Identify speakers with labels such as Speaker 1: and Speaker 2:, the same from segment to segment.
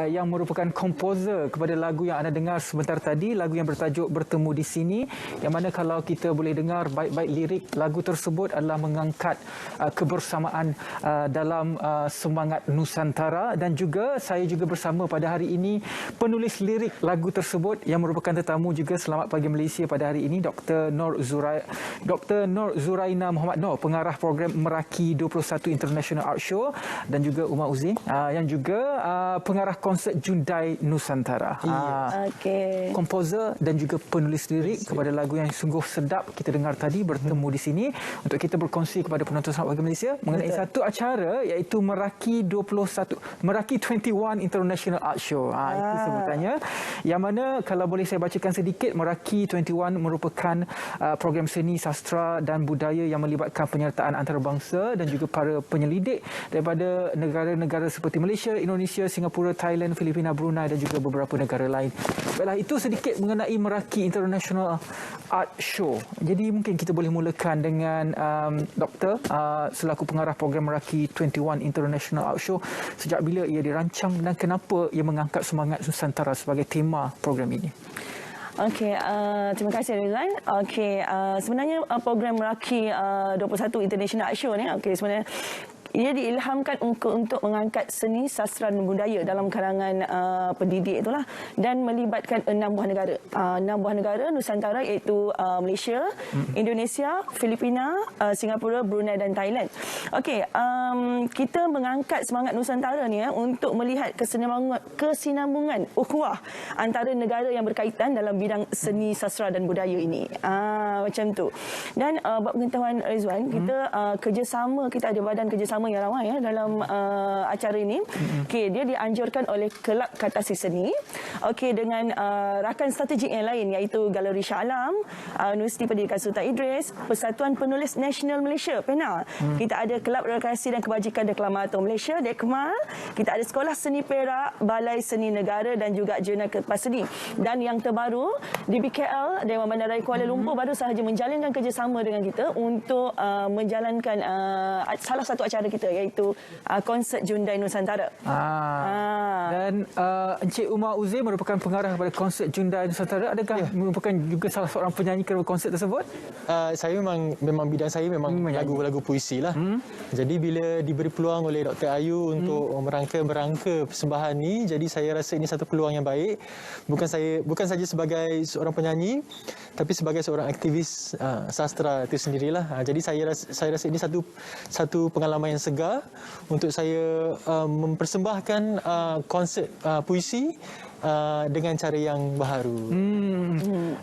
Speaker 1: yang merupakan komposer kepada lagu yang anda dengar sebentar tadi, lagu yang bertajuk Bertemu di Sini, yang mana kalau kita boleh dengar baik-baik lirik lagu tersebut adalah mengangkat kebersamaan dalam semangat Nusantara. Dan juga saya juga bersama pada hari ini penulis lirik lagu tersebut yang merupakan tetamu juga Selamat Pagi Malaysia pada hari ini, Dr. Nur Zuraina Muhammad Noor, pengarah program Meraki 21 International Art Show, dan juga Umar Uzi yang juga pengarah konsert Jundai Nusantara. Komposer dan juga penulis lirik kepada lagu yang sungguh sedap kita dengar tadi, Bertemu di Sini, untuk kita berkongsi kepada penonton Selamat Pagi Malaysia mengenai satu acara iaitu Meraki 21 International Art Show. Itu sebutannya, yang mana kalau boleh saya bacakan sedikit, Meraki 21 merupakan program seni, sastra dan budaya yang melibatkan penyertaan antarabangsa dan juga para penyelidik daripada negara-negara seperti Malaysia, Indonesia, Singapura, Thailand, Filipina, Brunei dan juga beberapa negara lain. Baiklah, itu sedikit mengenai Meraki International Art Show. Jadi mungkin kita boleh mulakan dengan Doktor selaku pengarah program Meraki 21 International Art Show. Sejak bila ia dirancang dan kenapa ia mengangkat semangat Nusantara sebagai tema program ini?
Speaker 2: Okey, terima kasih Rizwan. Okey, sebenarnya program Meraki 21 International Art Show ni, sebenarnya ia diilhamkan untuk mengangkat seni, sastra dan budaya dalam kalangan pendidik itulah, dan melibatkan 6 buah negara. 6 buah negara Nusantara iaitu Malaysia, Indonesia, Filipina, Singapura, Brunei dan Thailand. Okey, kita mengangkat semangat Nusantara ni untuk melihat kesinambungan ukhuwah antara negara yang berkaitan dalam bidang seni, sastra dan budaya ini. Macam tu. Dan buat pengetahuan Rizwan, kita kerjasama, kita ada badan kerjasama yang ramai dalam acara ini. Okey, dia dianjurkan oleh Kelab Katasi Seni. Okey, dengan rakan strategik yang lain iaitu Galeri Shah Alam, Universiti Pendidikan Sultan Idris, Persatuan Penulis Nasional Malaysia (PENA). Kita ada Kelab Rekreasi dan Kebajikan Deklamator Malaysia (DEKMAL). Kita ada Sekolah Seni Perak, Balai Seni Negara dan juga Jurnal Kertas Seni. Dan yang terbaru di BKL, Dewan Bandaraya Kuala Lumpur baru sahaja menjalankan kerjasama dengan kita untuk menjalankan salah satu acara kita iaitu konsert Jundai Nusantara.
Speaker 1: Dan Encik Umar Uzi merupakan pengarah kepada konsert Jundai Nusantara. Adakah merupakan juga salah seorang penyanyi kepada konsert tersebut?
Speaker 3: Saya memang bidang saya memang lagu-lagu puisi lah. Jadi bila diberi peluang oleh Dr. Ayu untuk merangka persembahan ni, jadi saya rasa ini satu peluang yang baik. Bukan saja sebagai seorang penyanyi, tapi sebagai seorang aktivis sastra itu sendirilah. Jadi saya rasa ini satu pengalaman yang segar untuk saya mempersembahkan konsert puisi dengan cara yang baharu.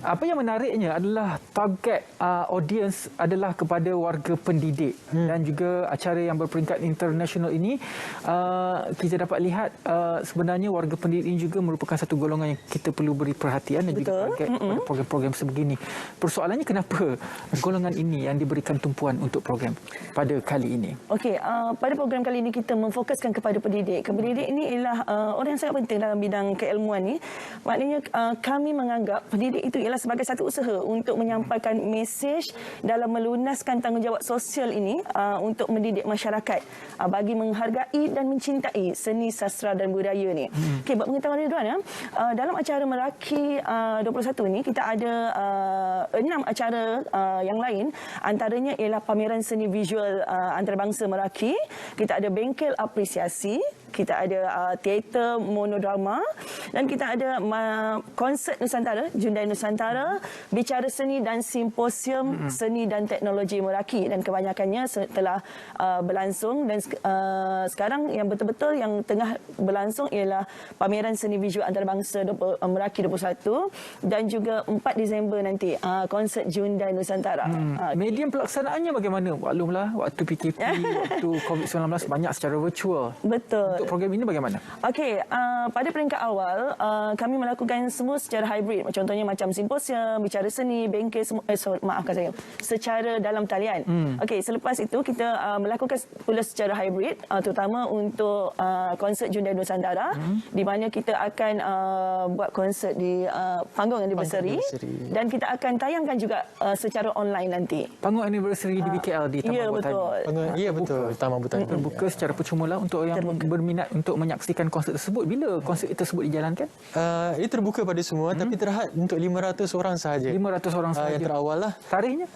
Speaker 1: Apa yang menariknya adalah target audience adalah kepada warga pendidik, dan juga acara yang berperingkat international ini kita dapat lihat sebenarnya warga pendidik ini juga merupakan satu golongan yang kita perlu beri perhatian dan juga target kepada program-program sebegini. Persoalannya, kenapa golongan ini yang diberikan tumpuan untuk program pada kali ini?
Speaker 2: Okey, pada program kali ini kita memfokuskan kepada pendidik. Pendidik ini ialah orang yang sangat penting dalam bidang keilmuan ni. Maknanya kami menganggap pendidik itu ialah sebagai satu usaha untuk menyampaikan mesej dalam melunaskan tanggungjawab sosial ini untuk mendidik masyarakat bagi menghargai dan mencintai seni, sastra dan budaya ni. Okey, buat pengetahuan Ridwan, dalam acara Meraki 21 ni kita ada 6 acara yang lain. Antaranya ialah pameran seni visual antarabangsa Meraki, kita ada bengkel apresiasi, kita ada teater monodrama, dan kita ada konsert Nusantara, Jundai Nusantara, bicara seni dan simposium seni dan teknologi Meraki, dan kebanyakannya telah berlangsung, dan sekarang yang betul-betul yang tengah berlangsung ialah pameran seni visual antarabangsa Meraki 21 dan juga 4 Disember nanti konsert Jundai Nusantara.
Speaker 1: Medium pelaksanaannya bagaimana? Maklumlah waktu PKP, waktu COVID-19 banyak secara virtual.
Speaker 2: Betul.
Speaker 1: Untuk program ini bagaimana?
Speaker 2: Okey, pada peringkat awal kami melakukan semua secara hybrid. Contohnya macam simposium, bicara seni, bengkel, maafkan saya, secara dalam talian. Okey, selepas itu kita melakukan pula secara hybrid, terutama untuk konsert Jundai Nusantara, di mana kita akan buat konsert di panggung anniversary, dan kita akan tayangkan juga secara online nanti.
Speaker 1: Panggung anniversary di BKL di Taman Botani.
Speaker 2: Ya, betul.
Speaker 3: Ya, betul. Taman Botani.
Speaker 1: Terbuka secara percuma lah untuk yang berminat untuk menyaksikan konsert tersebut, bila konsert tersebut dijalankan?
Speaker 3: Ia terbuka pada semua, tapi terhad untuk 500 orang sahaja.
Speaker 1: 500 orang sahaja.
Speaker 3: Yang terawal lah.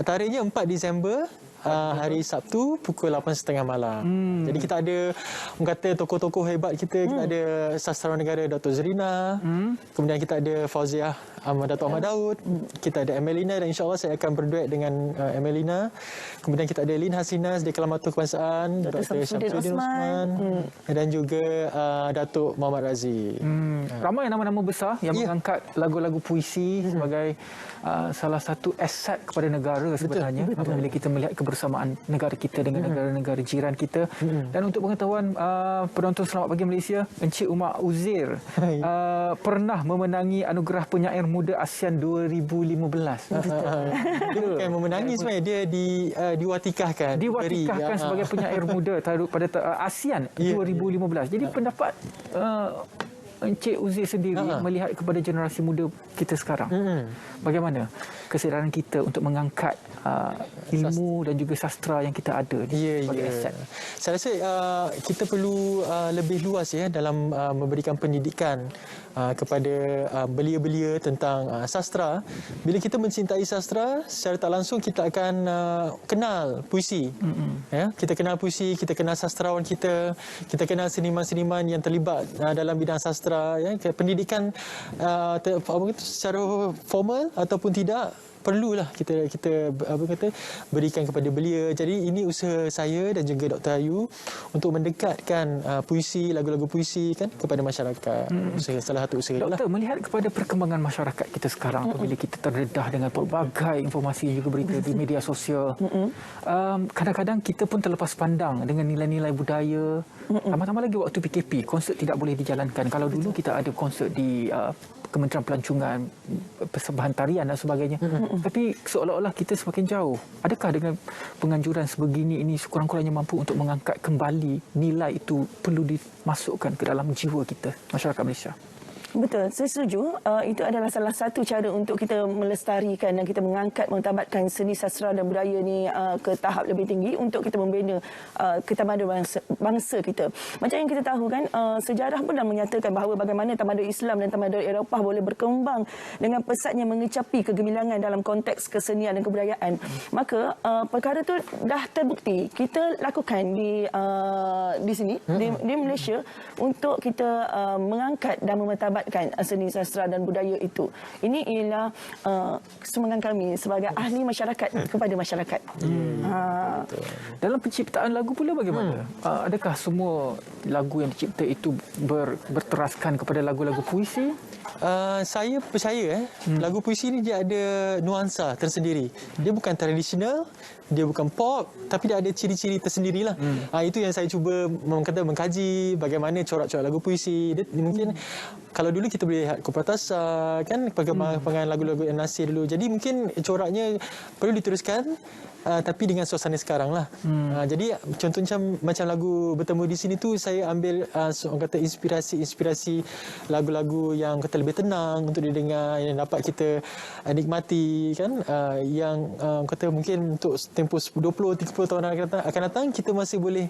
Speaker 3: Tarikhnya 4 Disember. Hari Sabtu pukul 8.30 malam. Jadi kita ada, orang kata, tokoh-tokoh hebat kita. Kita ada sastrawan negara Dato' Zerina. Kemudian kita ada Fauziah Dato' Ahmad Daud. Kita ada Emelina, dan insyaAllah saya akan berduet dengan Emelina. Kemudian kita ada Lin Hasinas, Deklamator Kebangsaan, Dr. Syamsuddin Osman, dan juga Datuk Muhammad Razi.
Speaker 1: Ramai nama-nama besar yang mengangkat lagu-lagu puisi sebagai salah satu aset kepada negara sebenarnya. Apabila kita melihat kebersamaan negara kita dengan negara-negara jiran kita. Dan untuk pengetahuan penonton Selamat Pagi Malaysia, Encik Umar Uzair pernah memenangi anugerah penyair muda ASEAN 2015.
Speaker 3: Dia bukan memenangi sebenarnya, dia diwatikahkan.
Speaker 1: Diwatikahkan sebagai penyair muda pada ASEAN 2015. Jadi pendapat Encik Uzair sendiri melihat kepada generasi muda kita sekarang, bagaimana kesedaran kita untuk mengangkat ilmu dan juga sastra yang kita ada sebagai aset?
Speaker 3: Saya rasa kita perlu lebih luas dalam memberikan pendidikan kepada belia-belia tentang sastra. Bila kita mencintai sastra, secara tak langsung kita akan kenal puisi. Kita kenal puisi, kita kenal sastrawan kita kenal seniman-seniman yang terlibat dalam bidang sastra. Pendidikan secara formal ataupun tidak, perlulah kita berikan kepada belia. Jadi ini usaha saya dan juga Dr. Ayu untuk mendekatkan puisi, lagu-lagu puisi kepada masyarakat. Salah satu usaha
Speaker 1: Doktor, melihat kepada perkembangan masyarakat kita sekarang, apabila kita terdedah dengan pelbagai informasi juga berita di media sosial, kadang-kadang kita pun terlepas pandang dengan nilai-nilai budaya. Tambah-tambah lagi waktu PKP, konsert tidak boleh dijalankan. Kalau dulu kita ada konsert di Kementerian Pelancongan, persembahan tarian dan sebagainya. Tapi seolah-olah kita semakin jauh. Adakah dengan penganjuran sebegini ini sekurang-kurangnya mampu untuk mengangkat kembali nilai itu perlu dimasukkan ke dalam jiwa kita, masyarakat Malaysia?
Speaker 2: Betul, saya setuju. Itu adalah salah satu cara untuk kita melestarikan dan kita mengangkat, mentabatkan seni sastra dan budaya ni ke tahap lebih tinggi untuk kita membina ketamadun bangsa kita. Macam yang kita tahu kan, sejarah pun dah menyatakan bahawa bagaimana tamadun Islam dan tamadun Eropah boleh berkembang dengan pesatnya mengecapi kegemilangan dalam konteks kesenian dan kebudayaan. Maka perkara itu dah terbukti. Kita lakukan di sini, di Malaysia, untuk kita mengangkat dan mementabatkan seni sastra dan budaya itu. Ini ialah sumbangan kami sebagai ahli masyarakat kepada masyarakat.
Speaker 1: Dalam penciptaan lagu pula bagaimana? Adakah semua lagu yang dicipta itu berteraskan kepada lagu-lagu puisi?
Speaker 3: Saya percaya lagu puisi ni dia ada nuansa tersendiri. Dia bukan tradisional, dia bukan pop, tapi dia ada ciri-ciri tersendirilah. Itu yang saya cuba mengkaji bagaimana corak-corak lagu puisi. Dia mungkin kalau dulu kita boleh lihat Kopratasa kan, pengembangan lagu-lagu Nasir dulu. Jadi mungkin coraknya perlu diteruskan, tapi dengan suasana sekarang lah. Jadi contohnya macam lagu Bertemu di Sini tu, saya ambil orang kata inspirasi lagu-lagu yang kata lebih tenang untuk didengar, yang dapat kita nikmati kan, yang kata mungkin untuk tempoh 20-30 tahun akan datang kita masih boleh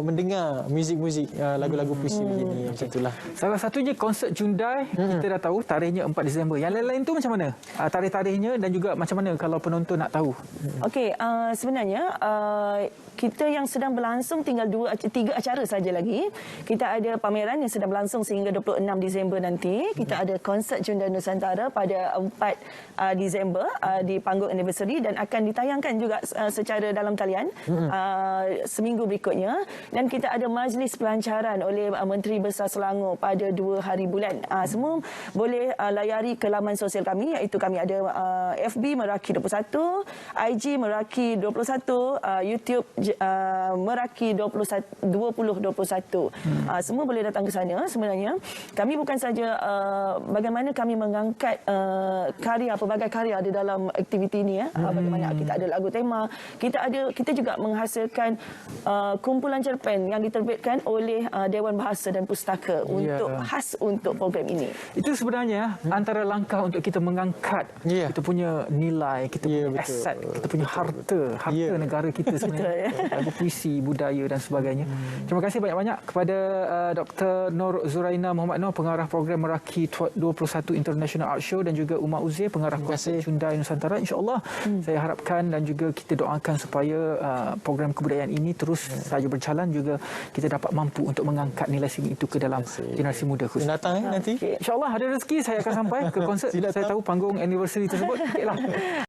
Speaker 3: mendengar muzik-muzik lagu-lagu puisi begini. Macam itulah.
Speaker 1: Salah satunya konsert Jundai, kita dah tahu tarikhnya 4 Disember. Yang lain-lain tu macam mana? Tarikh-tarikhnya dan juga macam mana kalau penonton nak tahu?
Speaker 2: Okey, sebenarnya kita yang sedang berlangsung tinggal 3 acara saja lagi. Kita ada pameran yang sedang berlangsung sehingga 26 Disember nanti. Kita ada konsert Jundai Nusantara pada 4 Disember di panggung anniversary dan akan ditayangkan juga secara dalam talian seminggu berikutnya. Dan kita ada majlis pelancaran oleh Menteri Besar Selangor pada 2 hari bulan. Semua boleh layari ke laman sosial kami, iaitu kami ada FB Meraki 21, IG Meraki 21, YouTube Meraki 2021. Semua boleh datang ke sana. Sebenarnya kami bukan saja bagaimana kami mengangkat pelbagai karya di dalam aktiviti ini, bagaimana kita ada lagu tema, kita juga menghasilkan kumpulan cerpen yang diterbitkan oleh Dewan Bahasa dan Pustaka untuk khas untuk untuk program ini?
Speaker 1: Itu sebenarnya antara langkah untuk kita mengangkat kita punya nilai, kita punya aset, kita punya harta negara kita sebenarnya. Lagu puisi, budaya dan sebagainya. Terima kasih banyak-banyak kepada Dr. Nur Zuraina Muhammad Noor, pengarah program Meraki 21 International Art Show, dan juga Umar Uzair, pengarah konsert Hyundai Nusantara. InsyaAllah saya harapkan dan juga kita doakan supaya program kebudayaan ini terus saja berjalan, juga kita dapat mampu untuk mengangkat nilai seni itu ke dalam generasi muda khususnya.
Speaker 3: Datang nanti.
Speaker 1: InsyaAllah ada rezeki saya akan sampai ke konsert. Saya tahu panggung anniversary tersebut. Okeylah.